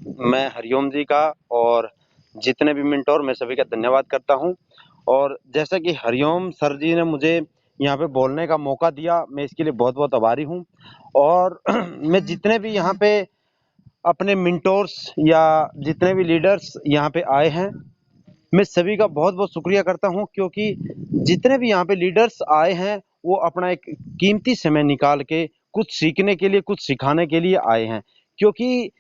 मैं हरिओम जी का और जितने भी मेंटोर मैं सभी का धन्यवाद करता हूँ। और जैसा कि हरिओम सर जी ने मुझे यहाँ पे बोलने का मौका दिया, मैं इसके लिए बहुत-बहुत आभारी हूँ। और मैं जितने भी यहाँ पे अपने मेंटोर्स या जितने भी लीडर्स यहाँ पे आए हैं, मैं सभी का बहुत-बहुत शुक्रिया करता हूँ, क्योंकि जितने भी यहाँ पे लीडर्स आए हैं, वो अपना एक कीमती समय निकाल के कुछ सीखने के लिए, कुछ सिखाने के लिए आए हैं। क्योंकि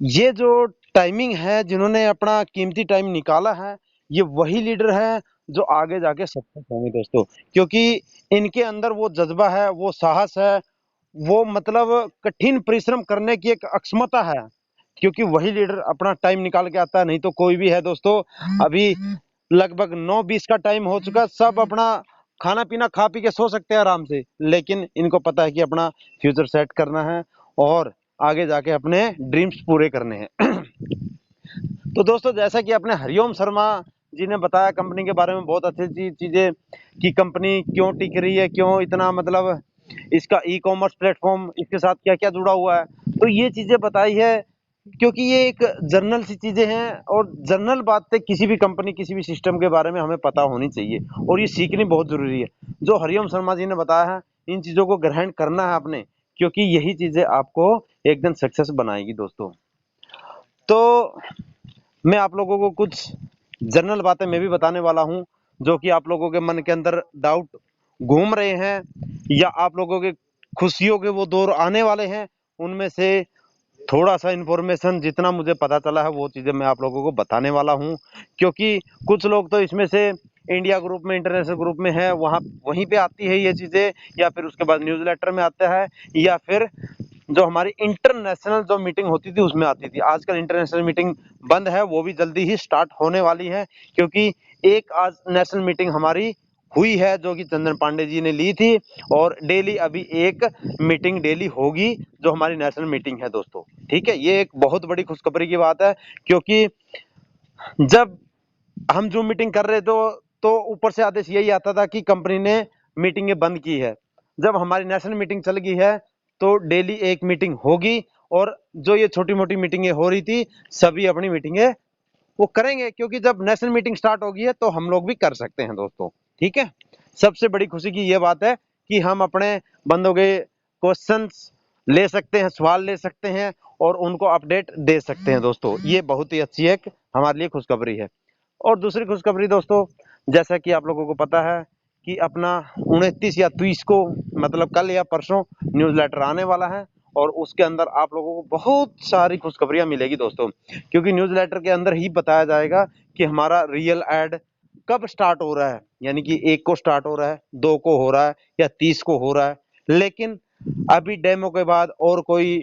ये जो टाइमिंग है, जिन्होंने अपना कीमती टाइम निकाला है, ये वही लीडर हैं जो आगे जाके सक्सेस होंगे दोस्तों। क्योंकि इनके अंदर वो जज़्बा है, वो साहस है, वो मतलब कठिन परिश्रम करने की एक अक्षमता है। क्योंकि वही लीडर अपना टाइम निकाल के आता है, नहीं तो कोई भी है दोस्तों। अभी लगभग 9:20 का टाइम हो चुका, सब अपना खाना-पीना खा पी के सो सकते हैं आराम से, लेकिन इनको पता है कि अपना फ्यूचर सेट करना है और आगे जाके अपने ड्रीम्स पूरे करने हैं। तो दोस्तों, जैसा कि अपने हरिओम शर्मा जी ने बताया कंपनी के बारे में बहुत अच्छी चीजें, कि कंपनी क्यों टिक रही है, क्यों इतना मतलब इसका ई कॉमर्स प्लेटफॉर्म, इसके साथ क्या क्या जुड़ा हुआ है। तो ये चीजें बताई है, क्योंकि ये एक जर्नल सी चीजें हैं, और जर्नल बातें किसी भी कंपनी, किसी भी सिस्टम के बारे में हमें पता होनी चाहिए, और ये सीखनी बहुत जरूरी है। जो हरिओम शर्मा जी ने बताया है, इन चीजों को ग्रहण करना है आपने, क्योंकि यही चीजें आपको एक दिन सक्सेस बनाएगी दोस्तों। तो मैं आप लोगों को कुछ जनरल बातें मैं भी बताने वाला हूँ, जो कि आप लोगों के मन के अंदर डाउट घूम रहे हैं, या आप लोगों के खुशियों के वो दौर आने वाले हैं, उनमें से थोड़ा सा इंफॉर्मेशन जितना मुझे पता चला है, वो चीज़ें मैं आप लोगों को बताने वाला हूँ। क्योंकि कुछ लोग तो इसमें से इंडिया ग्रुप में, इंटरनेशनल ग्रुप में है, वहाँ वहीं पे आती है ये चीज़ें, या फिर उसके बाद न्यूज़लेटर में आता है, या फिर जो हमारी इंटरनेशनल जो मीटिंग होती थी उसमें आती थी। आजकल इंटरनेशनल मीटिंग बंद है, वो भी जल्दी ही स्टार्ट होने वाली है, क्योंकि एक आज नेशनल मीटिंग हमारी हुई है, जो कि चंदन पांडे जी ने ली थी, और डेली अभी एक मीटिंग डेली होगी, जो हमारी नेशनल मीटिंग है दोस्तों। ठीक है, ये एक बहुत बड़ी खुशखबरी की बात है, क्योंकि जब हम जूम मीटिंग कर रहे तो ऊपर से आदेश यही आता था कि कंपनी ने मीटिंगें बंद की है। जब हमारी नेशनल मीटिंग चल गई है, तो डेली एक मीटिंग होगी, और जो ये छोटी मोटी मीटिंगें हो रही थी, सभी अपनी मीटिंगें वो करेंगे, क्योंकि जब नेशनल मीटिंग स्टार्ट होगी है, तो हम लोग भी कर सकते हैं दोस्तों। ठीक है, सबसे बड़ी खुशी की ये बात है कि हम अपने बंदों के क्वेश्चंस ले सकते हैं, सवाल ले सकते हैं, और उनको अपडेट दे सकते हैं दोस्तों। ये बहुत ही अच्छी एक हमारे लिए खुशखबरी है। और दूसरी खुशखबरी दोस्तों, जैसा कि आप लोगों को पता है कि अपना 29 या 30 को, मतलब कल या परसों, न्यूज़लेटर आने वाला है, और उसके अंदर आप लोगों को बहुत सारी खुशखबरियां मिलेगी दोस्तों। क्योंकि न्यूज़लेटर के अंदर ही बताया जाएगा कि हमारा रियल एड कब स्टार्ट हो रहा है, यानी कि 1 को स्टार्ट हो रहा है, 2 को हो रहा है, या 30 को हो रहा है। लेकिन अभी डेमो के बाद और कोई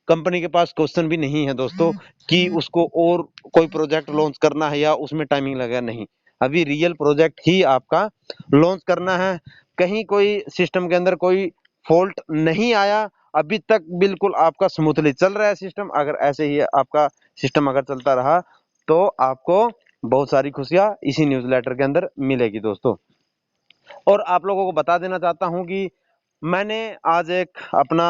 कंपनी के पास क्वेश्चन भी नहीं है दोस्तों, कि उसको और कोई प्रोजेक्ट लॉन्च करना है या उसमें टाइमिंग लगा, नहीं। अभी रियल प्रोजेक्ट ही आपका लॉन्च करना है। कहीं कोई सिस्टम के अंदर कोई फॉल्ट नहीं आया अभी तक, बिल्कुल आपका स्मूथली चल रहा है सिस्टम। अगर ऐसे ही आपका सिस्टम अगर चलता रहा, तो आपको बहुत सारी खुशियां इसी न्यूज़लेटर के अंदर मिलेगी दोस्तों। और आप लोगों को बता देना चाहता हूं कि मैंने आज एक अपना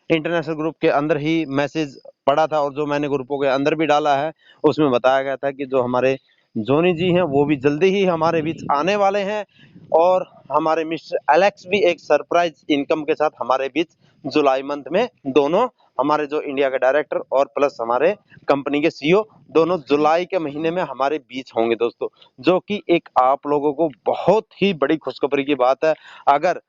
इंटरनेशनल ग्रुप के अंदर ही मैसेज पढ़ा था, और जो मैंने ग्रुपों के अंदर भी डाला है, उसमें बताया गया था कि जो हमारे जोनी जी हैं, वो भी जल्दी ही हमारे बीच आने वाले हैं, और हमारे मिस्टर एलेक्स भी एक सरप्राइज इनकम के साथ हमारे बीच जुलाई मंथ में, दोनों हमारे जो इंडिया के डायरेक्टर और प्लस हमारे कंपनी के सीईओ, दोनों जुलाई के महीने में हमारे बीच होंगे दोस्तों। जो कि एक आप लोगों को बहुत ही बड़ी खुशखबरी की बात है। अगर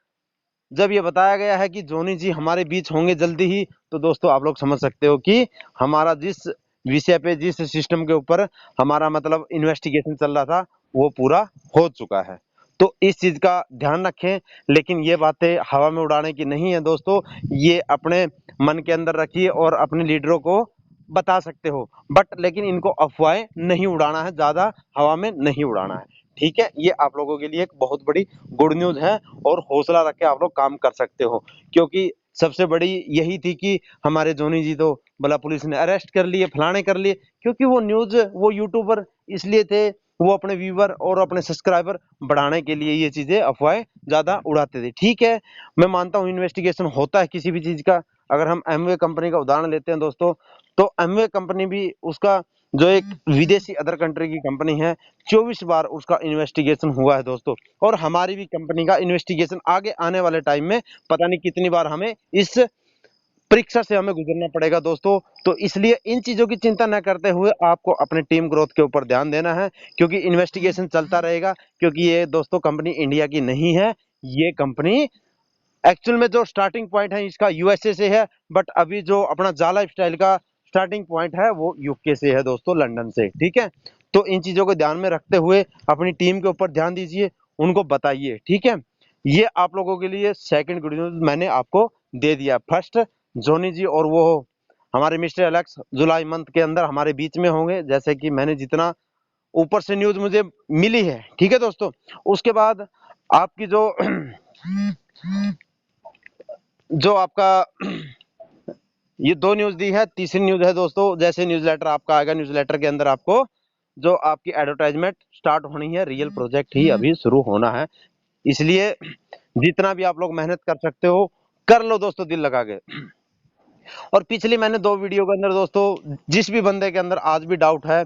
जब ये बताया गया है कि जोनी जी हमारे बीच होंगे जल्दी ही, तो दोस्तों आप लोग समझ सकते हो कि हमारा जिस विषय पे, जिस सिस्टम के ऊपर हमारा मतलब इन्वेस्टिगेशन चल रहा था, वो पूरा हो चुका है। तो इस चीज का ध्यान रखें। लेकिन ये बातें हवा में उड़ाने की नहीं है दोस्तों, ये अपने मन के अंदर रखिए और अपने लीडरों को बता सकते हो, बट लेकिन इनको अफवाहें नहीं उड़ाना है, ज्यादा हवा में नहीं उड़ाना है। ठीक है, ये आप लोगों के लिए एक बहुत बड़ी गुड न्यूज है, और हौसला रख के आप लोग काम कर सकते हो। क्योंकि सबसे बड़ी यही थी कि हमारे जोनी जी तो भला पुलिस ने अरेस्ट कर लिए, फलाने कर लिए, क्योंकि वो न्यूज, वो यूट्यूबर इसलिए थे, वो अपने व्यूवर और अपने सब्सक्राइबर बढ़ाने के लिए ये चीजें, अफवाहें ज्यादा उड़ाते थे। ठीक है, मैं मानता हूँ इन्वेस्टिगेशन होता है किसी भी चीज का। अगर हम एमवे कंपनी का उदाहरण लेते हैं दोस्तों, तो एमवे कंपनी भी उसका जो एक विदेशी अदर कंट्री की कंपनी है, 24 बार उसका इन्वेस्टिगेशन हुआ है दोस्तों। और हमारी भी कंपनी का इन्वेस्टिगेशन आगे आने वाले टाइम में पता नहीं कितनी बार हमें इस परीक्षा से हमें गुजरना पड़ेगा दोस्तों। तो इसलिए इन चीजों की चिंता न करते हुए आपको अपने टीम ग्रोथ के ऊपर ध्यान देना है, क्योंकि इन्वेस्टिगेशन चलता रहेगा। क्योंकि ये दोस्तों कंपनी इंडिया की नहीं है, ये कंपनी एक्चुअल में जो स्टार्टिंग पॉइंट है इसका यूएसए से है, बट अभी जो अपना जा लाइफस्टाइल का स्टार्टिंग पॉइंट है वो यूके से है दोस्तों, लंदन से। ठीक है, तो इन चीजों को ध्यान में रखते हुए अपनी टीम के ऊपर ध्यान दीजिए, उनको बताइए। ठीक है, ये आप लोगों के लिए सेकंड गुड न्यूज मैंने आपको दे दिया। फर्स्ट जोनी जी और वो हमारे मिस्टर एलेक्स जुलाई मंथ के अंदर हमारे बीच में होंगे, जैसे कि मैंने जितना ऊपर से न्यूज मुझे मिली है। ठीक है दोस्तों, उसके बाद आपकी जो जो आपका ये दो न्यूज दी है, तीसरी न्यूज है दोस्तों, जैसे न्यूज लेटर आपका आएगा, न्यूज लेटर के अंदर आपको जो आपकी एडवर्टाइजमेंट स्टार्ट होनी है, रियल प्रोजेक्ट ही अभी शुरू होना है। इसलिए जितना भी आप लोग मेहनत कर सकते हो कर लो दोस्तों, दिल लगा के। और पिछली मैंने 2 वीडियो के अंदर दोस्तों, जिस भी बंदे के अंदर आज भी डाउट है,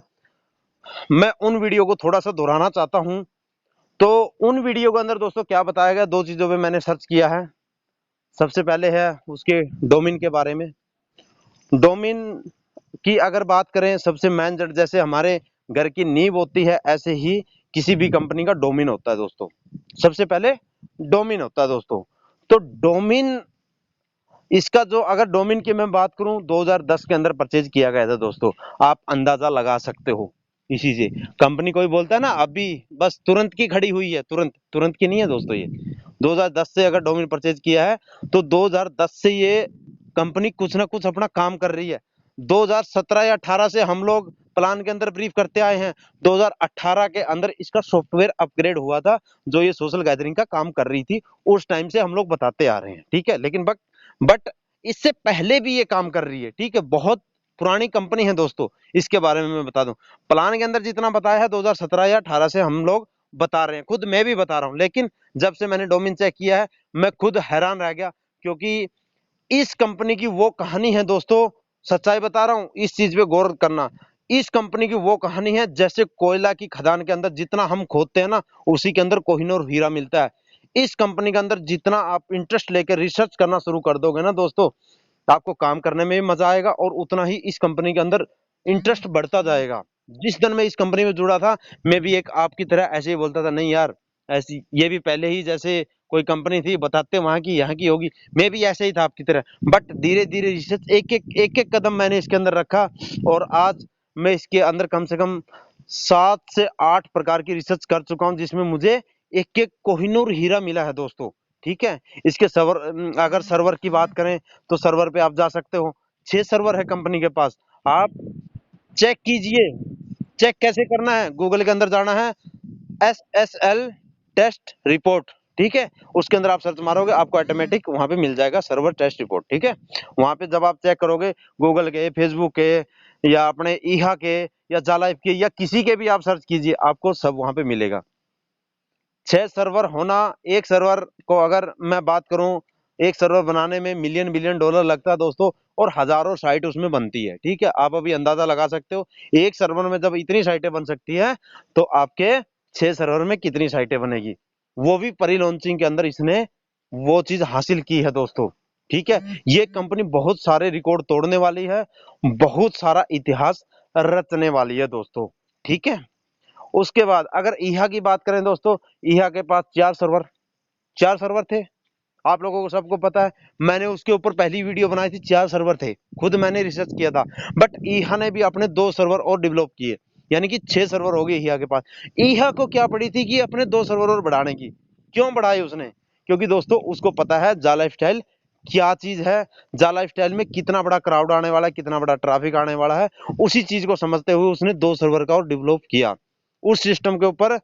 मैं उन वीडियो को थोड़ा सा दोहराना चाहता हूं। तो उन वीडियो के अंदर दोस्तों क्या बताया गया, 2 चीजों पे मैंने सर्च किया है। सबसे पहले है उसके डोमेन के बारे में। डोमेन की अगर बात करें, सबसे मेन जड़ जैसे हमारे घर की नींव होती है, ऐसे ही किसी भी कंपनी का डोमेन होता है दोस्तों। सबसे पहले डोमेन होता है दोस्तों। तो डोमेन इसका जो अगर डोमेन की मैं बात करूं, 2010 के अंदर परचेज किया गया था दोस्तों। आप अंदाजा लगा सकते हो इसी से। कंपनी कोई बोलता है ना अभी बस तुरंत की खड़ी हुई है, तुरंत तुरंत की नहीं है दोस्तों। ये 2010 से अगर डोमेन परचेज किया है तो 2010 से ये कंपनी कुछ ना कुछ अपना काम कर रही है। 2017 या 18 से हम लोग प्लान के अंदर ब्रीफ करते आए हैं। 2018 के अंदर इसका सॉफ्टवेयर अपग्रेड हुआ था, जो ये सोशल गैदरिंग का काम कर रही थी। उस टाइम से हम लोग बताते आ रहे हैं। ठीक है, लेकिन बट इससे पहले भी ये काम कर रही है। ठीक है, बहुत पुरानी कंपनी है दोस्तों। इसके बारे में मैं बता दूं, प्लान के अंदर जितना बताया है 2017 या 18 से हम लोग बता रहे हैं, खुद मैं भी बता रहा हूं। लेकिन जब से मैंने डोमेन चेक किया है, मैं खुद हैरान रह गया, क्योंकि इस कंपनी की वो कहानी है दोस्तों। सच्चाई बता रहा हूं, इस चीज पे गौर करना। इस कंपनी की वो कहानी है जैसे कोयला की खदान के अंदर जितना हम खोदते हैं ना, उसी के अंदर कोहिनूर हीरा मिलता है। इस कंपनी के अंदर जितना आप इंटरेस्ट लेकर रिसर्च करना शुरू कर दोगे ना दोस्तों, आपको काम करने में भी मजा आएगा और उतना ही इस कंपनी के अंदर इंटरेस्ट बढ़ता जाएगा। जिस दिन मैं इस कंपनी में जुड़ा था, मैं भी एक आपकी तरह ऐसे ही बोलता था, नहीं यार ऐसी ये भी पहले ही जैसे कोई कंपनी थी बताते वहां की यहाँ की होगी, मैं भी ऐसे ही था आपकी तरह। बट धीरे धीरे रिसर्च एक एक कदम मैंने इसके अंदर रखा, और आज मैं इसके अंदर कम से कम 7 से 8 प्रकार की रिसर्च कर चुका हूं, जिसमें मुझे एक एक कोहिनूर हीरा मिला है दोस्तों। ठीक है, इसके सर्वर अगर सर्वर की बात करें तो सर्वर पे आप जा सकते हो। 6 सर्वर है कंपनी के पास, आप चेक कीजिए। चेक कैसे करना है, गूगल के अंदर जाना है, SSL टेस्ट रिपोर्ट। ठीक है, उसके अंदर आप सर्च मारोगे, आपको ऑटोमेटिक वहां पे मिल जाएगा सर्वर टेस्ट रिपोर्ट। ठीक है, वहां पे जब आप चेक करोगे, गूगल के, फेसबुक के, या अपने ईहा के, या जालाइफ के, या किसी के भी आप सर्च कीजिए, आपको सब वहां पे मिलेगा। 6 सर्वर होना, एक सर्वर को अगर मैं बात करूं, एक सर्वर बनाने में मिलियन बिलियन डॉलर लगता है दोस्तों, और हजारों साइट उसमें बनती है। ठीक है, आप अभी अंदाजा लगा सकते हो एक सर्वर में जब इतनी साइटें बन सकती है, तो आपके 6 सर्वर में कितनी साइटें बनेगी। वो भी परी लॉन्चिंग के अंदर इसने वो चीज हासिल की है दोस्तों। ठीक है, ये कंपनी बहुत सारे रिकॉर्ड तोड़ने वाली है, बहुत सारा इतिहास रचने वाली है दोस्तों। ठीक है, उसके बाद अगर ईहा की बात करें दोस्तों, ईहा के पास 4 सर्वर, 4 सर्वर थे। आप लोगों को सबको पता है, मैंने उसके ऊपर पहली वीडियो बनाई थी, 4 सर्वर थे, खुद मैंने रिसर्च किया था। बट ईहा ने भी अपने 2 सर्वर और डेवलप किए, यानी कि 6 सर्वर हो गए ईहा के पास। ईहा को क्या पड़ी थी कि अपने 2 सर्वर और बढ़ाने की। क्यों बढ़ाए उसने, क्योंकि दोस्तों उसको पता है जा लाइफस्टाइल क्या चीज है, जा लाइफस्टाइल में कितना बड़ा क्राउड आने वाला है, कितना बड़ा ट्रैफिक आने वाला है। उसी चीज को समझते हुए उसने 2 सर्वर का और डेवलप किया उस सिस्टम के ऊपर।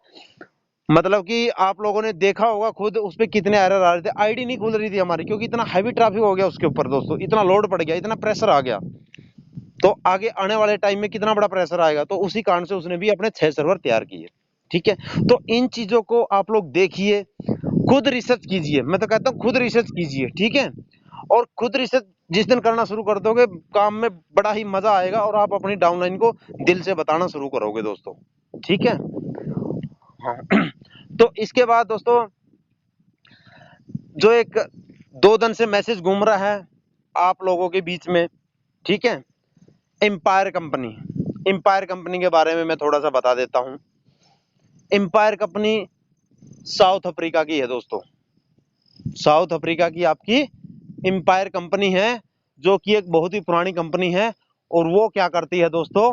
मतलब कि आप लोगों ने देखा होगा खुद, उस पे कितने एरर आ रहे थे, आईडी नहीं खुल रही थी हमारी, क्योंकि इतना हैवी ट्रैफिक हो गया उसके ऊपर दोस्तों, इतना लोड पड़ गया, इतना प्रेशर आ गया। तो आगे आने वाले टाइम में कितना बड़ा प्रेशर आएगा, तो उसी कारण से उसने भी अपने 6 सर्वर तैयार किए। ठीक है, तो इन चीजों को आप लोग देखिए, खुद रिसर्च कीजिए, मैं तो कहता हूँ खुद रिसर्च कीजिए। ठीक है, और खुद रिसर्च जिस दिन करना शुरू कर दोगे, काम में बड़ा ही मजा आएगा और आप अपनी डाउनलाइन को दिल से बताना शुरू करोगे दोस्तों। ठीक है। हाँ। तो इसके बाद दोस्तों, जो एक 2 दिन से मैसेज घूम रहा है आप लोगों के बीच में, ठीक है, एम्पायर कंपनी। एम्पायर कंपनी के बारे में मैं थोड़ा सा बता देता हूं। एम्पायर कंपनी साउथ अफ्रीका की है दोस्तों। साउथ अफ्रीका की आपकी एम्पायर कंपनी है, जो कि एक बहुत ही पुरानी कंपनी है। और वो क्या करती है दोस्तों,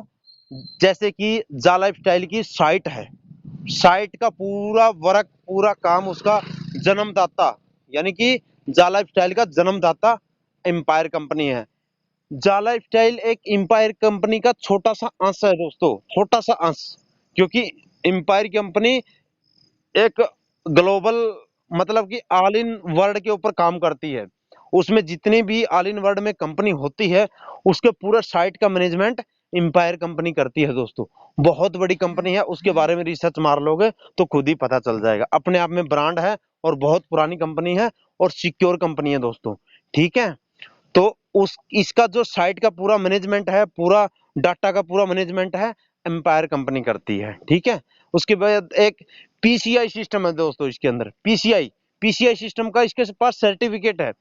जैसे कि जा लाइफस्टाइल की साइट है, साइट का पूरा वर्क, पूरा काम उसका जन्मदाता, यानी कि जा लाइफस्टाइल का जन्मदाता एम्पायर कंपनी है। जा लाइफस्टाइल एक एम्पायर कंपनी का छोटा सा अंश है दोस्तों, छोटा सा अंश। क्योंकि एम्पायर कंपनी एक ग्लोबल, मतलब कि ऑल इन वर्ल्ड के ऊपर काम करती है। उसमें जितनी भी ऑल इन वर्ल्ड में कंपनी होती है, उसके पूरा साइट का मैनेजमेंट एम्पायर कंपनी करती है दोस्तों। बहुत बड़ी कंपनी है, उसके बारे में रिसर्च मार लोगे तो खुद ही पता चल जाएगा। अपने आप में ब्रांड है और बहुत पुरानी कंपनी है और सिक्योर कंपनी है दोस्तों। ठीक है। तो उस इसका जो साइट का पूरा मैनेजमेंट है, पूरा डाटा का पूरा मैनेजमेंट है, एम्पायर कंपनी करती है। ठीक है। उसके बाद एक पीसीआई सिस्टम है दोस्तों इसके अंदर। पीसीआई पीसीआई सिस्टम का इसके पास सर्टिफिकेट है,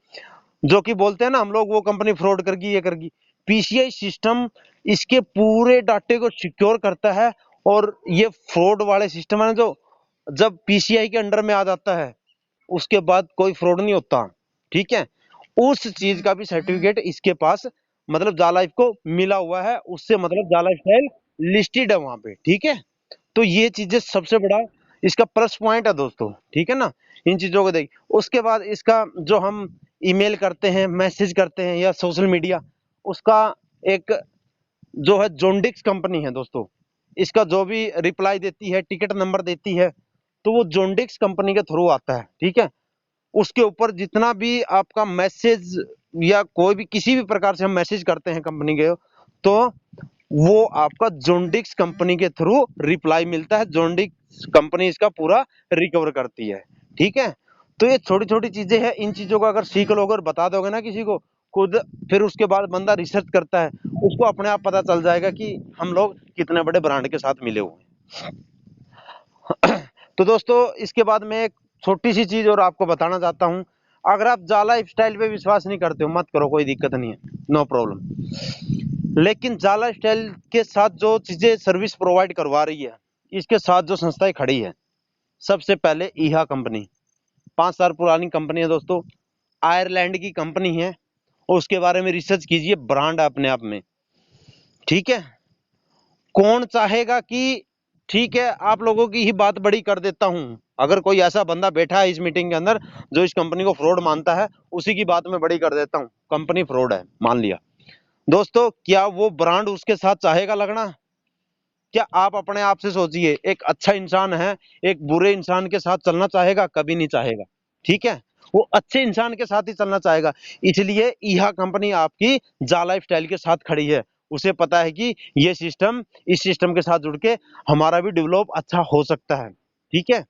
जो कि बोलते हैं ना हम लोग, वो कंपनी फ्रॉड करगी, ये करगी। पीसीआई सिस्टम इसके पूरे डाटे को सिक्योर करता है। और ये फ्रॉड वाले सिस्टम है ना, जो जब पीसीआई के अंडर में आ जाता है, उसके बाद कोई फ्रॉड नहीं होता। ठीक है। उस चीज का भी सर्टिफिकेट इसके पास, मतलब जा लाइफ को मिला हुआ है उससे, मतलब जा लाइफ स्टाइल लिस्टेड है वहां पे। ठीक है। तो ये चीजें सबसे बड़ा इसका प्लस पॉइंट है दोस्तों। ठीक है ना। इन चीजों को देख, उसके बाद इसका जो हम ईमेल करते हैं, मैसेज करते हैं या सोशल मीडिया, उसका एक जो है जोंडिक्स कंपनी है दोस्तों। इसका जो भी रिप्लाई देती है, टिकट नंबर देती है, तो वो जोंडिक्स कंपनी के थ्रू आता है। ठीक है। उसके ऊपर जितना भी आपका मैसेज या कोई भी किसी भी प्रकार से हम मैसेज करते हैं कंपनी के, तो वो आपका जोंडिक्स कंपनी के थ्रू रिप्लाई मिलता है। जोंडिक्स कंपनी इसका पूरा रिकवर करती है। ठीक है। तो ये छोटी छोटी चीजें हैं, इन चीजों को अगर सीख लोगे और बता दोगे ना किसी को खुद, फिर उसके बाद बंदा रिसर्च करता है, उसको अपने आप पता चल जाएगा कि हम लोग कितने बड़े ब्रांड के साथ मिले हुए हैं। तो दोस्तों, इसके बाद मैं एक छोटी सी चीज और आपको बताना चाहता हूं। अगर आप जा लाइफस्टाइल पे विश्वास नहीं करते हो, मत करो, कोई दिक्कत नहीं है, नो प्रॉब्लम। लेकिन जा लाइफस्टाइल के साथ जो चीजें सर्विस प्रोवाइड करवा रही है, इसके साथ जो संस्थाएं खड़ी है, सबसे पहले ईहा कंपनी, 5 साल पुरानी कंपनी है दोस्तों, आयरलैंड की कंपनी है। और उसके बारे में रिसर्च कीजिए, ब्रांड है अपने आप में। ठीक है। कौन चाहेगा कि, ठीक है, आप लोगों की ही बात बड़ी कर देता हूं, अगर कोई ऐसा बंदा बैठा है इस मीटिंग के अंदर जो इस कंपनी को फ्रॉड मानता है, उसी की बात मैं बड़ी कर देता हूं, कंपनी फ्रॉड है मान लिया। दोस्तों, क्या वो ब्रांड उसके साथ चाहेगा लगना? क्या आप अपने आप से सोचिए, एक अच्छा इंसान है एक बुरे इंसान के साथ चलना चाहेगा? कभी नहीं चाहेगा। ठीक है। वो अच्छे इंसान के साथ ही चलना चाहेगा। इसलिए ईहा कंपनी आपकी जा लाइफस्टाइल के साथ खड़ी है। उसे पता है कि ये सिस्टम, इस सिस्टम के साथ जुड़ के हमारा भी डेवलप अच्छा हो सकता है। ठीक है।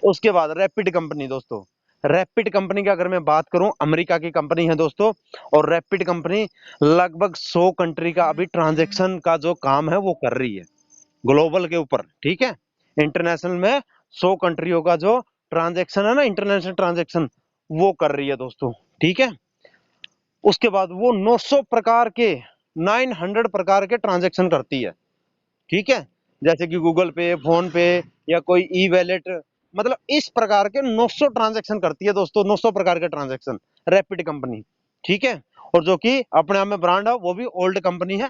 उसके बाद रैपिड कंपनी दोस्तों, रैपिड कंपनी की अगर मैं बात करूं, अमेरिका की कंपनी है दोस्तों। और रैपिड कंपनी लगभग 100 कंट्री का अभी ट्रांजैक्शन का जो काम है वो कर रही है, ग्लोबल के ऊपर। ठीक है। इंटरनेशनल में 100 कंट्रियों का जो ट्रांजैक्शन है ना, इंटरनेशनल ट्रांजैक्शन, वो कर रही है दोस्तों। ठीक है। उसके बाद वो 900 प्रकार के, 900 प्रकार के ट्रांजैक्शन करती है। ठीक है। जैसे कि गूगल पे, फोन पे या कोई ई वैलेट, मतलब इस प्रकार के 900 ट्रांजैक्शन करती है दोस्तों, 900 प्रकार के ट्रांजैक्शन रैपिड कंपनी। ठीक है। और जो कि अपने आप में ब्रांड है, वो भी ओल्ड कंपनी है,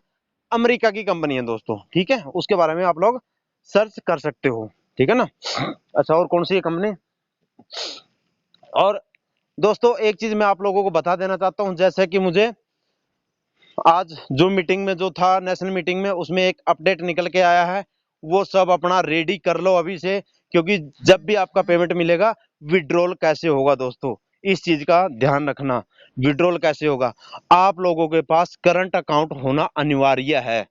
अमेरिका की कंपनी है दोस्तों। ठीक है। उसके बारे में आप लोग सर्च कर सकते हो। ठीक है ना। अच्छा, और कौन सी है कंपनी? और दोस्तों, एक चीज मैं आप लोगों को बता देना चाहता हूं, जैसे कि मुझे आज जो मीटिंग में जो था, नेशनल मीटिंग में, उसमें एक अपडेट निकल के आया है, वो सब अपना रेडी कर लो अभी से। क्योंकि जब भी आपका पेमेंट मिलेगा, विड्रॉल कैसे होगा दोस्तों, इस चीज का ध्यान रखना। विड्रॉल कैसे होगा? आप लोगों के पास करंट अकाउंट होना अनिवार्य है।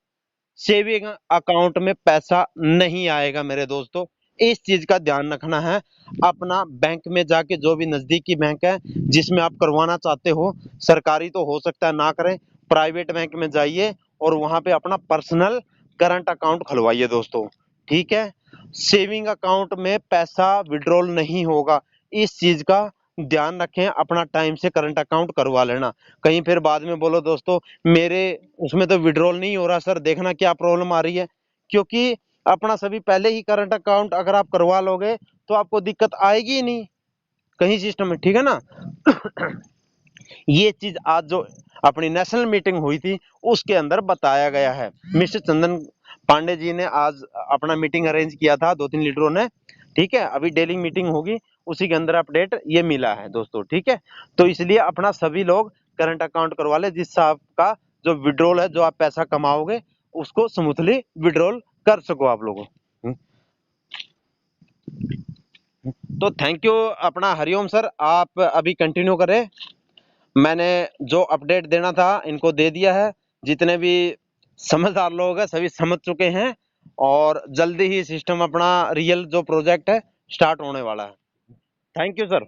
सेविंग अकाउंट में पैसा नहीं आएगा मेरे दोस्तों, इस चीज का ध्यान रखना है। अपना बैंक में जाके, जो भी नजदीकी बैंक है जिसमें आप करवाना चाहते हो, सरकारी तो हो सकता है ना करें, प्राइवेट बैंक में जाइए और वहां पे अपना पर्सनल करंट अकाउंट खुलवाइए दोस्तों। ठीक है, सेविंग अकाउंट में पैसा विड्रॉल नहीं होगा, इस चीज का ध्यान रखें। अपना टाइम से करंट अकाउंट करवा लेना, कहीं फिर बाद में बोलो दोस्तों मेरे उसमें तो विड्रॉल नहीं हो रहा सर, देखना क्या प्रॉब्लम आ रही है। क्योंकि अपना सभी पहले ही करंट अकाउंट अगर आप करवा लोगे तो आपको दिक्कत आएगी ही नहीं कहीं सिस्टम में, ठीक है ना। ये चीज आज जो अपनी नेशनल मीटिंग हुई थी उसके अंदर बताया गया है। मिस्टर चंदन पांडे जी ने आज अपना मीटिंग अरेंज किया था 2-3 लीडरों ने। ठीक है, अभी डेली मीटिंग होगी, उसी के अंदर अपडेट ये मिला है दोस्तों। ठीक है, तो इसलिए अपना सभी लोग करंट अकाउंट करवा ले, जिससे आपका जो विड्रॉल है, जो आप पैसा कमाओगे उसको स्मूथली विड्रॉल कर सको आप लोगों। तो थैंक यू अपना हरिओम सर, आप अभी कंटिन्यू करें। मैंने जो अपडेट देना था इनको दे दिया है, जितने भी समझदार लोग हैं सभी समझ चुके हैं, और जल्दी ही सिस्टम अपना रियल जो प्रोजेक्ट है स्टार्ट होने वाला है। Thank you sir.